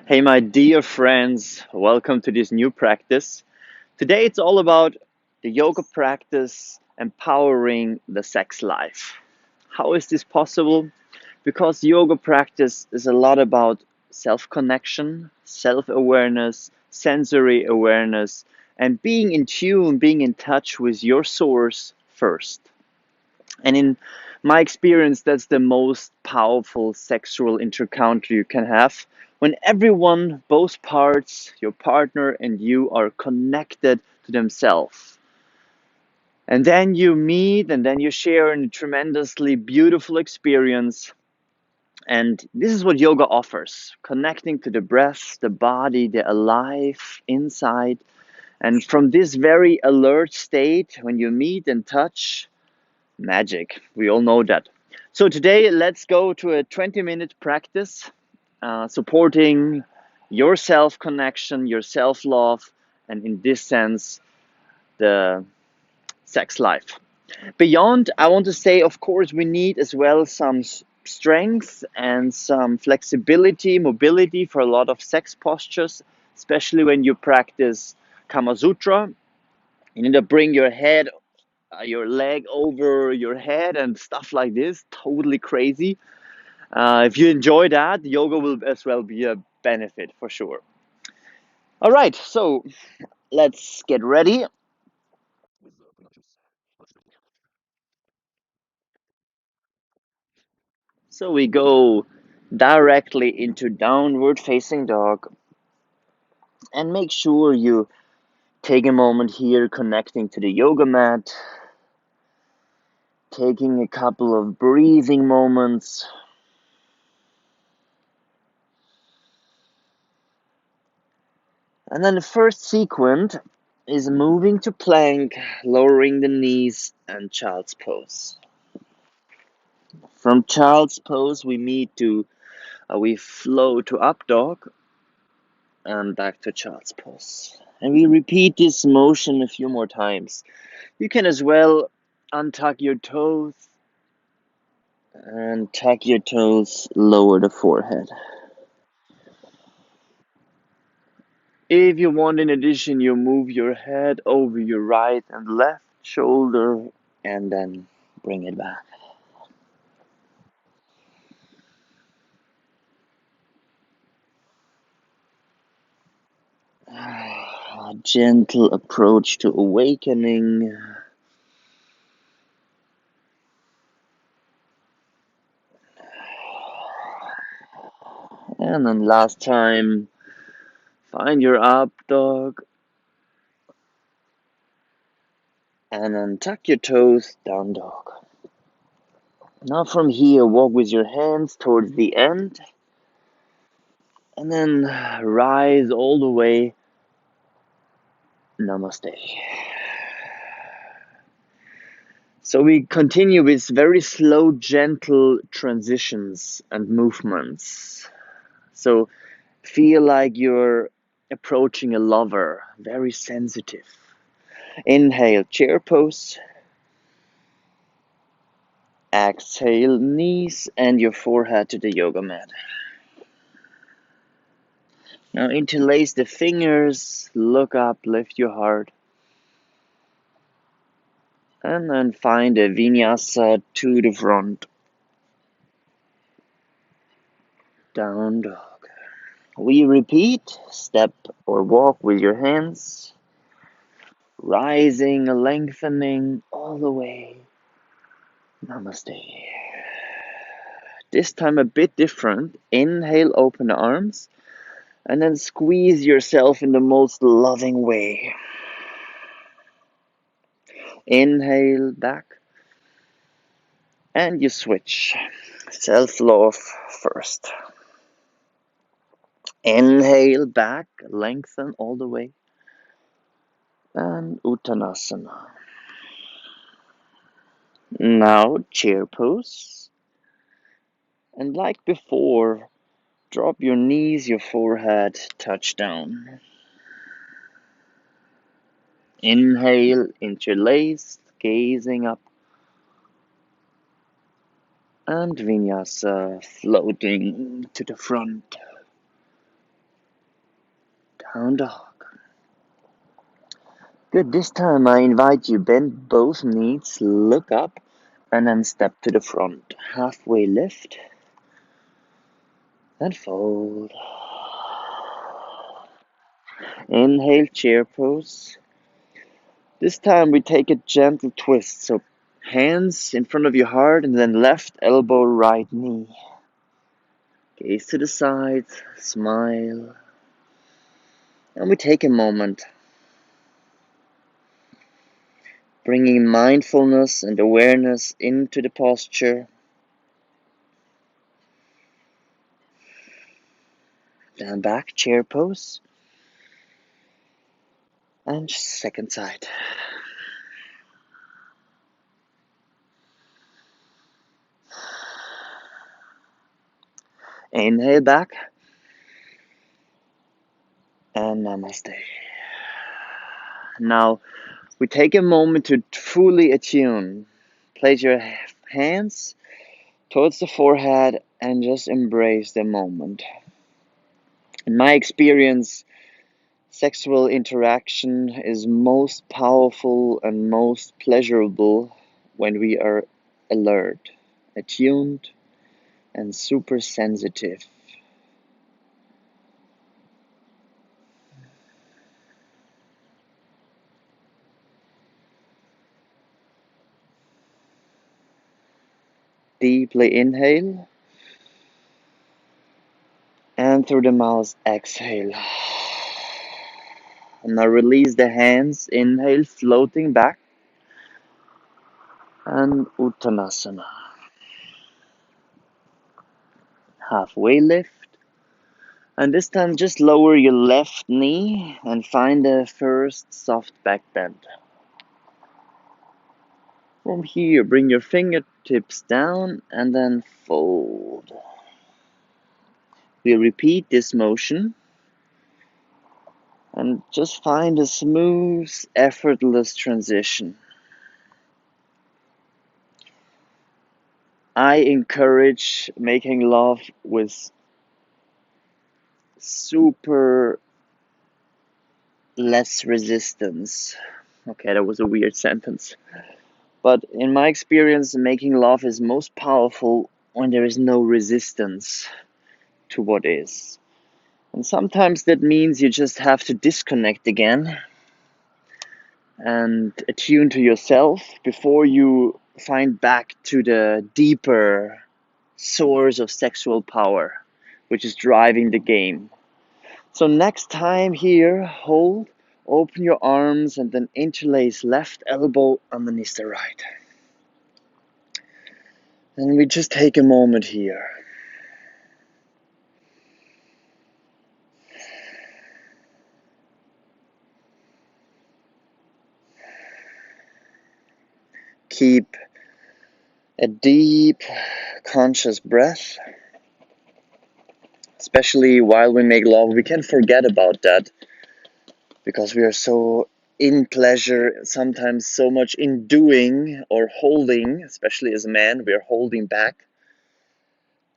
Hey, my dear friends, welcome to this new practice. Today it's all about the yoga practice empowering the sex life. How is this possible? Because yoga practice is a lot about self connection, self awareness, sensory awareness, and being in tune, being in touch with your source first. And in my experience, that's the most powerful sexual encounter you can have when everyone, both parts, your partner and you, are connected to themselves. And then you meet and then you share a tremendously beautiful experience. And this is what yoga offers, connecting to the breath, the body, the alive inside. And from this very alert state, when you meet and touch, magic. We all know that. So today, let's go to a 20-minute practice supporting your self connection, your self love, and in this sense, the sex life. Beyond, I want to say, of course, we need as well some strength and some flexibility, mobility for a lot of sex postures, especially when you practice Kama Sutra. You need to bring your leg over your head and stuff like this. Totally crazy. If you enjoy that, yoga will as well be a benefit for sure. All right, so let's get ready. So we go directly into downward facing dog and make sure you take a moment here connecting to the yoga mat, taking a couple of breathing moments. And then the first sequence is moving to plank, lowering the knees, and child's pose. From child's pose, we flow to up dog and back to child's pose. And we repeat this motion a few more times. You can as well untuck your toes and tuck your toes, lower the forehead. If you want, in addition, you move your head over your right and left shoulder and then bring it back. A gentle approach to awakening. And then last time, find your up dog and then tuck your toes, down dog. Now from here, walk with your hands towards the end and then rise all the way. Namaste. So we continue with very slow, gentle transitions and movements. So feel like you're approaching a lover, very sensitive. Inhale, chair pose. Exhale, knees and your forehead to the yoga mat. Now interlace the fingers, look up, lift your heart. And then find a vinyasa to the front. Down dog. We repeat, step or walk with your hands. Rising, lengthening all the way. Namaste. This time a bit different. Inhale, open the arms. And then squeeze yourself in the most loving way. Inhale back. And you switch. Self-love first. Inhale back, lengthen all the way. And Uttanasana. Now chair pose. And like before, drop your knees, your forehead, touch down. Inhale, interlace, gazing up. And vinyasa, floating to the front. Down dog. Good, this time I invite you bend both knees, look up, and then step to the front. Halfway lift, and fold. Inhale, chair pose. This time we take a gentle twist, so hands in front of your heart and then left elbow, right knee. Gaze to the side, smile, and we take a moment, bringing mindfulness and awareness into the posture. Then back, chair pose, and second side. Inhale back, and namaste. Now we take a moment to fully attune. Place your hands towards the forehead and just embrace the moment. In my experience, sexual interaction is most powerful and most pleasurable when we are alert, attuned, and super sensitive. Deeply inhale, and through the mouth exhale. And now release the hands, inhale, floating back, and Uttanasana. Halfway lift, and this time just lower your left knee and find the first soft back bend. From here, bring your fingertips down and then fold. We repeat this motion and just find a smooth, effortless transition. I encourage making love with super less resistance. Okay, that was a weird sentence. But in my experience, making love is most powerful when there is no resistance to what is. And sometimes that means you just have to disconnect again and attune to yourself before you find back to the deeper source of sexual power, which is driving the game. So next time here, hold, open your arms, and then interlace left elbow underneath the right. And we just take a moment here. Keep a deep, conscious breath. Especially while we make love, we can forget about that because we are so in pleasure, sometimes so much in doing or holding, especially as a man, we are holding back.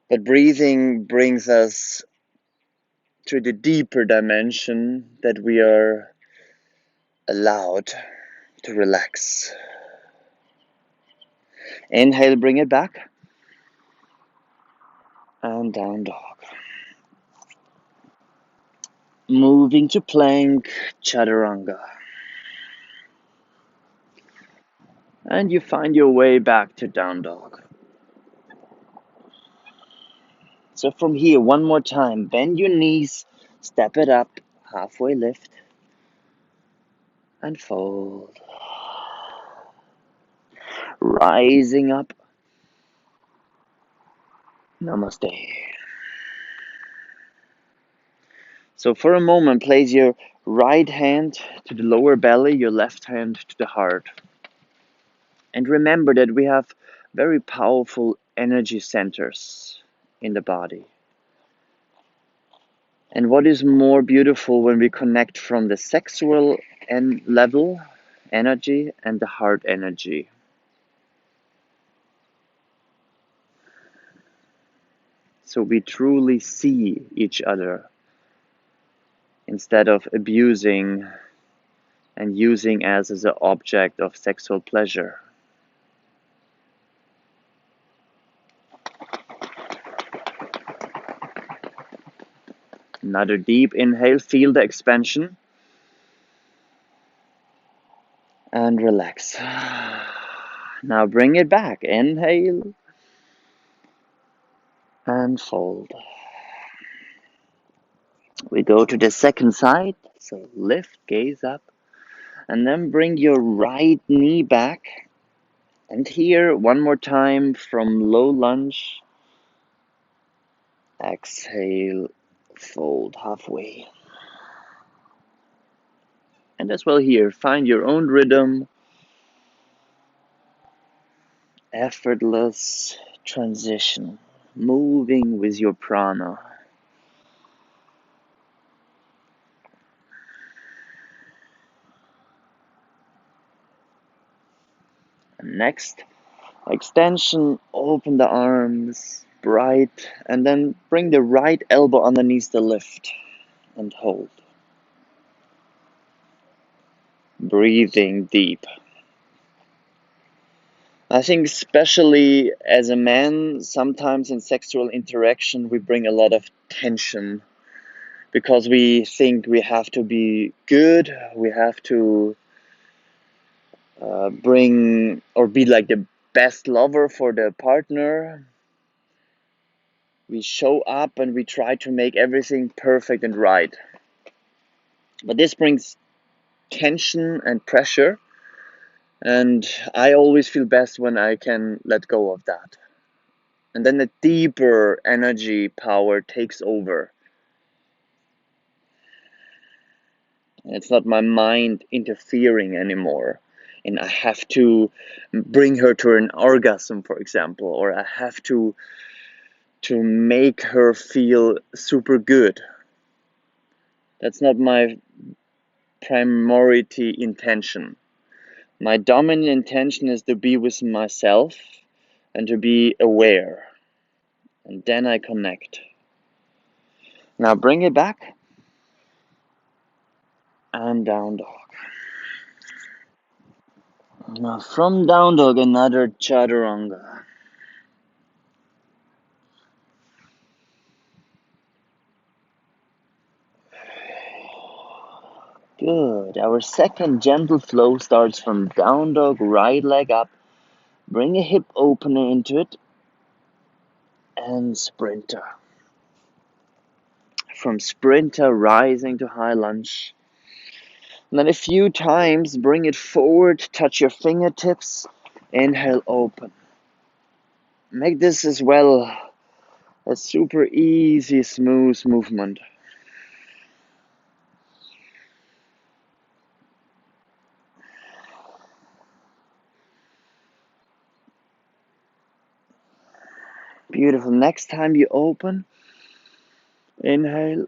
But breathing brings us to the deeper dimension that we are allowed to relax. Inhale, bring it back, and down dog. Moving to plank, chaturanga. And you find your way back to down dog. So from here, one more time, bend your knees, step it up, halfway lift, and fold. Rising up, namaste. So for a moment, place your right hand to the lower belly, your left hand to the heart. And remember that we have very powerful energy centers in the body. And what is more beautiful when we connect from the sexual level, energy, and the heart energy. So we truly see each other. instead of abusing and using as an object of sexual pleasure. Another deep inhale, feel the expansion, and relax. Now bring it back, inhale, and fold. We go to the second side, so lift, gaze up, and then bring your right knee back. And here, one more time from low lunge, exhale, fold halfway. And as well here, find your own rhythm, effortless transition, moving with your prana. And next, extension, open the arms, bright, and then bring the right elbow underneath the lift and hold. Breathing deep. I think especially as a man, sometimes in sexual interaction we bring a lot of tension because we think we have to be good, we have to bring or be like the best lover for the partner. We show up and we try to make everything perfect and right. But this brings tension and pressure, and I always feel best when I can let go of that. And then the deeper energy power takes over. It's not my mind interfering anymore. And I have to bring her to an orgasm, for example, or I have to make her feel super good. That's not my priority intention. My dominant intention is to be with myself and to be aware. And then I connect. Now bring it back and down dog. Now from down dog, another chaturanga. Good. Our second gentle flow starts from down dog, right leg up. Bring a hip opener into it. And sprinter. From sprinter, rising to high lunge. And then a few times, bring it forward, touch your fingertips. Inhale, open. Make this as well a super easy, smooth movement. Beautiful. Next time you open, inhale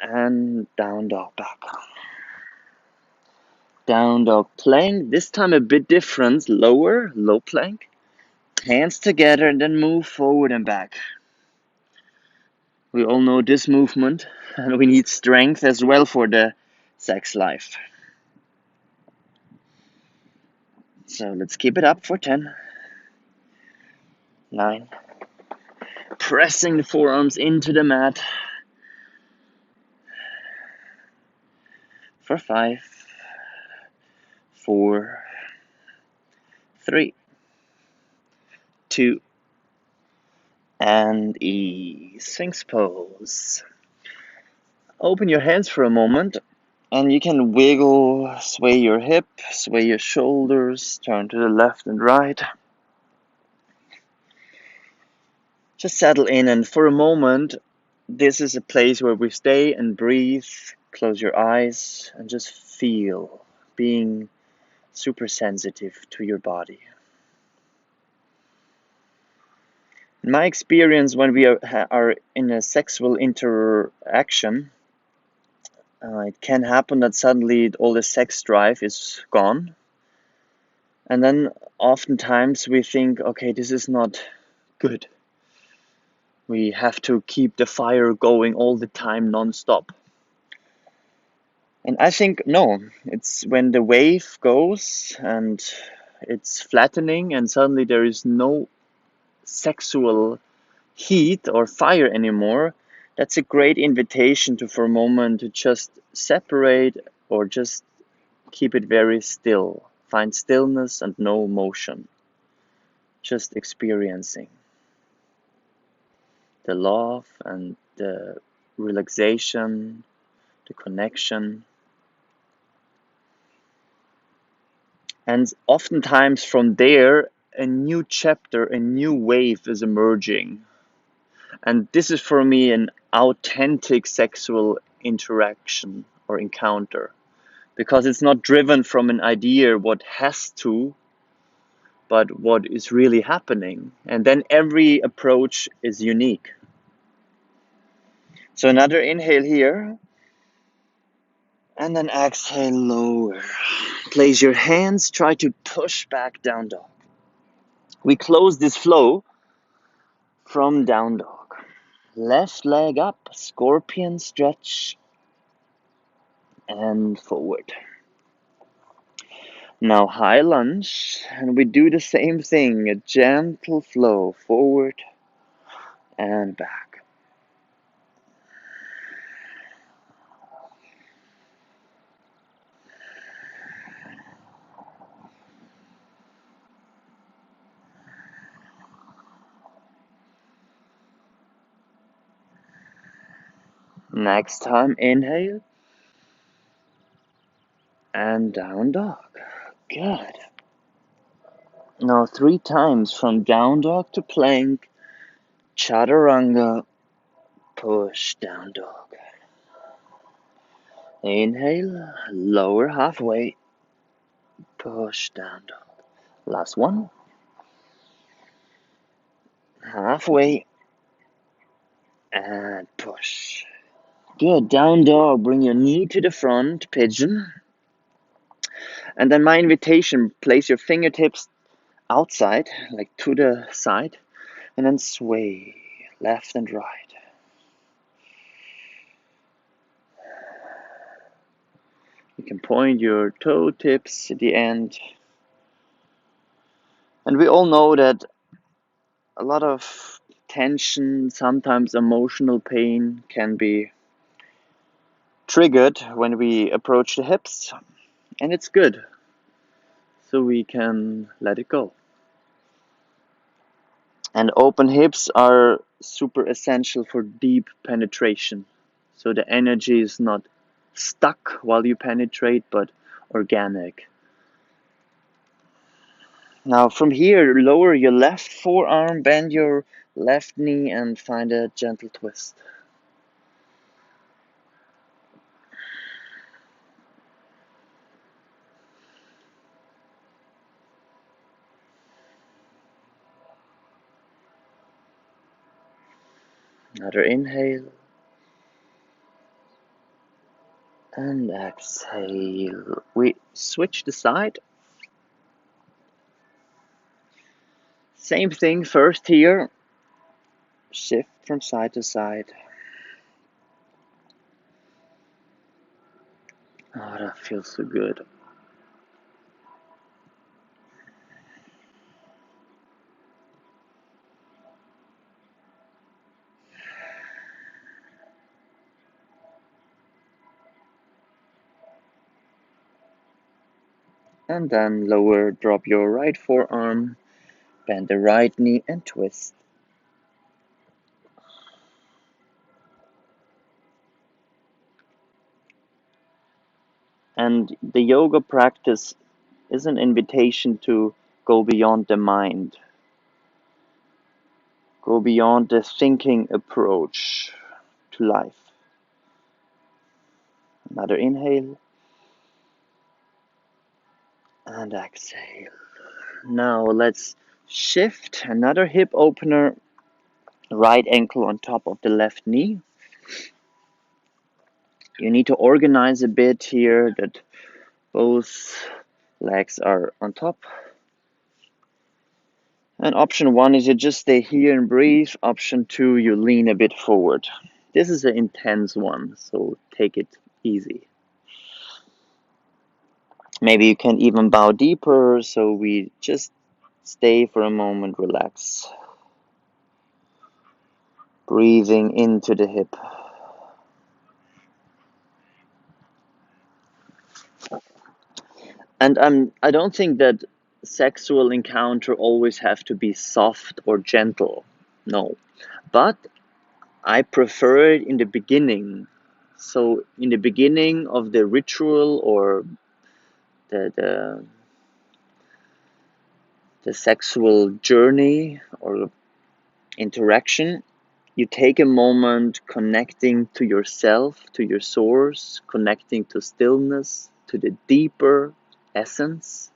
and down dog back. Down dog plank. This time a bit different. Lower, low plank. Hands together and then move forward and back. We all know this movement and we need strength as well for the sex life. So let's keep it up for 10, 9, pressing the forearms into the mat for 5, 4, 3, 2, and ease. Sphinx pose. Open your hands for a moment and you can wiggle, sway your hip, sway your shoulders, turn to the left and right. Just settle in, and for a moment, this is a place where we stay and breathe. Close your eyes and just feel, being super sensitive to your body. In my experience, when we are in a sexual interaction, it can happen that suddenly all the sex drive is gone. And then oftentimes we think, okay, this is not good. We have to keep the fire going all the time, non-stop. And I think, no, it's when the wave goes and it's flattening and suddenly there is no sexual heat or fire anymore. That's a great invitation to, for a moment, to just separate or just keep it very still. Find stillness and no motion. Just experiencing the love and the relaxation, the connection. And oftentimes from there, a new chapter, a new wave is emerging. And this is for me an authentic sexual interaction or encounter, because it's not driven from an idea what has to, but what is really happening. And then every approach is unique. So another inhale here, and then exhale lower. Place your hands, try to push back down dog. We close this flow from down dog. Left leg up, scorpion stretch, and forward. Now high lunge, and we do the same thing, a gentle flow forward and back. Next time, inhale and down dog. Good. Now 3 times from down dog to plank, chaturanga, push down dog. Inhale, lower halfway, push down dog. Last one. Halfway and push. Good. Down dog. Bring your knee to the front, pigeon. And then my invitation, place your fingertips outside, like to the side, and then sway left and right. You can point your toe tips at the end. And we all know that a lot of tension, sometimes emotional pain, can be triggered when we approach the hips, and it's good, so we can let it go. And open hips are super essential for deep penetration, so the energy is not stuck while you penetrate, but organic. Now from here, lower your left forearm, bend your left knee, and find a gentle twist. Another inhale. And exhale. We switch the side. Same thing first here. Shift from side to side. Oh, that feels so good. And then lower, drop your right forearm, bend the right knee and twist. And the yoga practice is an invitation to go beyond the mind, go beyond the thinking approach to life. Another inhale and exhale. Now let's shift. Another hip opener, right ankle on top of the left knee. You need to organize a bit here that both legs are on top. And option 1 is you just stay here and breathe. Option 2, you lean a bit forward. This is an intense one, so take it easy. Maybe you can even bow deeper, so we just stay for a moment, relax. Breathing into the hip. And I don't think that sexual encounter always have to be soft or gentle. No. But I prefer it in the beginning. So in the beginning of the ritual or the the, the sexual journey or interaction, you take a moment connecting to yourself, to your source, connecting to stillness, to the deeper essence.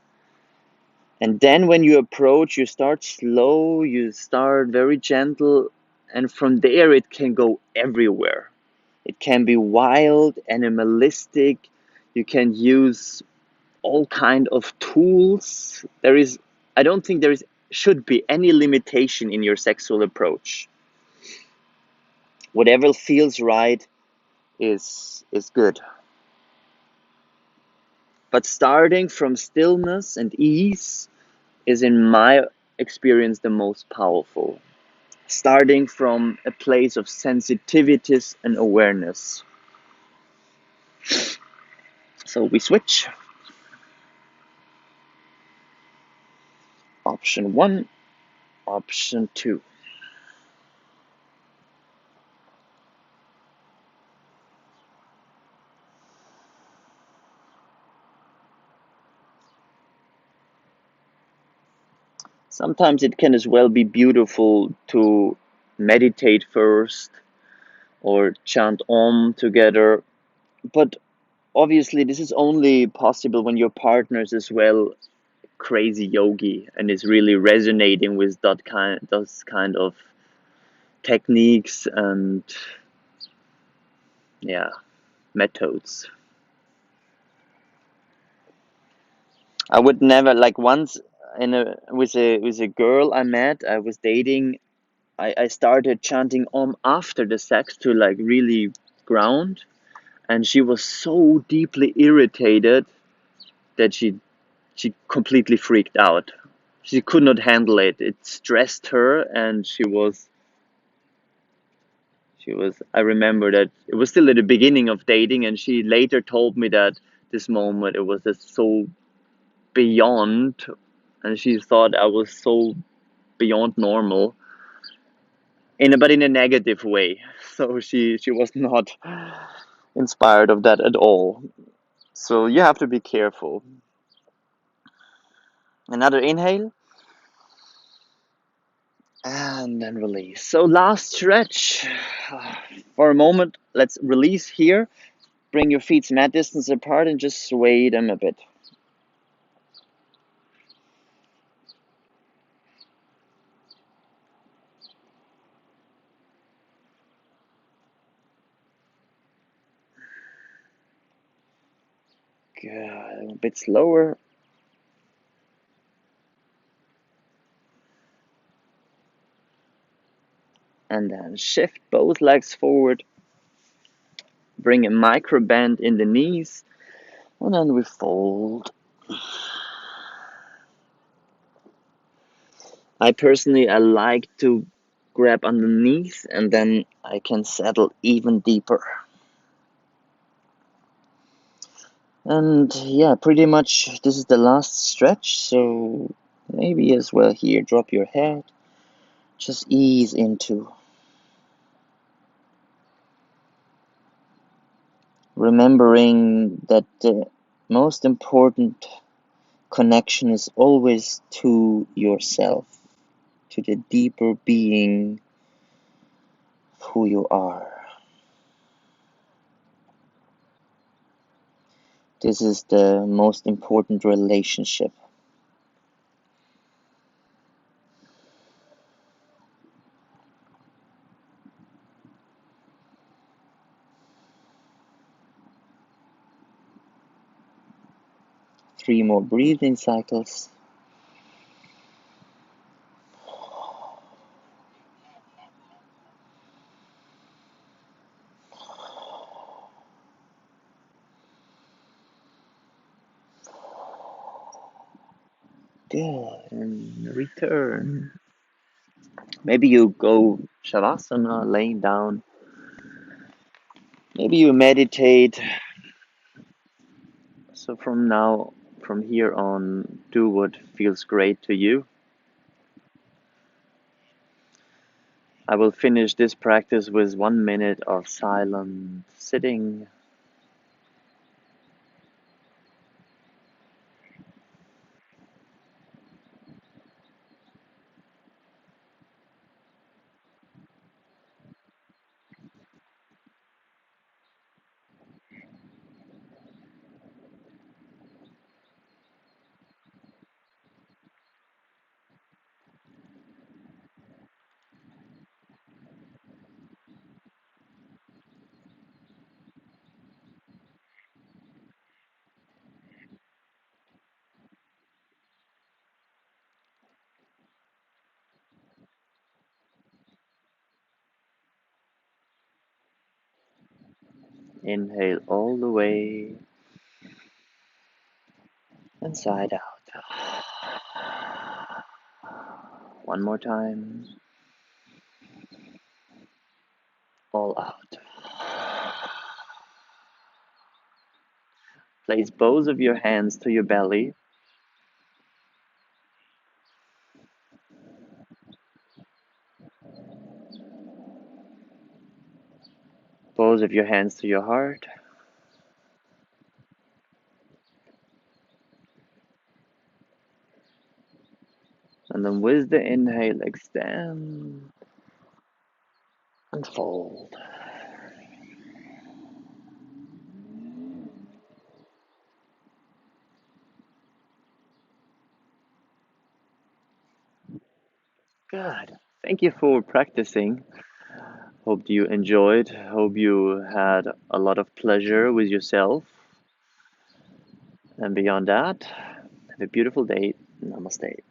And then when you approach, you start slow, you start very gentle, and from there it can go everywhere. It can be wild, animalistic. You can use all kind of tools. I don't think there is should be any limitation in your sexual approach. Whatever feels right is good. But starting from stillness and ease is, in my experience, the most powerful. Starting from a place of sensitivities and awareness. So we switch. Option 1, option 2. Sometimes it can as well be beautiful to meditate first or chant Om together, but obviously this is only possible when your partner is as well crazy yogi and is really resonating with those kind of techniques and, yeah, methods. I would never, like, once in a with a girl I met, I was dating. I started chanting Om after the sex to like really ground, and she was so deeply irritated that she completely freaked out. She could not handle it. It stressed her, and she was. I remember that it was still at the beginning of dating, and she later told me that this moment it was just so beyond, and she thought I was so beyond normal, but in a negative way. So she was not inspired of that at all. So you have to be careful. Another inhale and then release. So last stretch. For a moment, let's release here. Bring your feet mat distance apart and just sway them a bit. Good. A bit slower. And then shift both legs forward. Bring a micro bend in the knees. And then we fold. I like to grab underneath and then I can settle even deeper. And yeah, pretty much this is the last stretch, so maybe as well here, drop your head, just ease into. Remembering that the most important connection is always to yourself, to the deeper being of who you are. This is the most important relationship. Three more breathing cycles. Good. And return. Maybe you go Shavasana, laying down. Maybe you meditate. So from here on, do what feels great to you. I will finish this practice with 1 minute of silent sitting. Inhale all the way and side out. One more time. All out. Place both of your hands to your belly. Both of your hands to your heart. And then with the inhale, extend and fold. Good. Thank you for practicing. Hope you enjoyed. Hope you had a lot of pleasure with yourself. And beyond that, have a beautiful day. Namaste.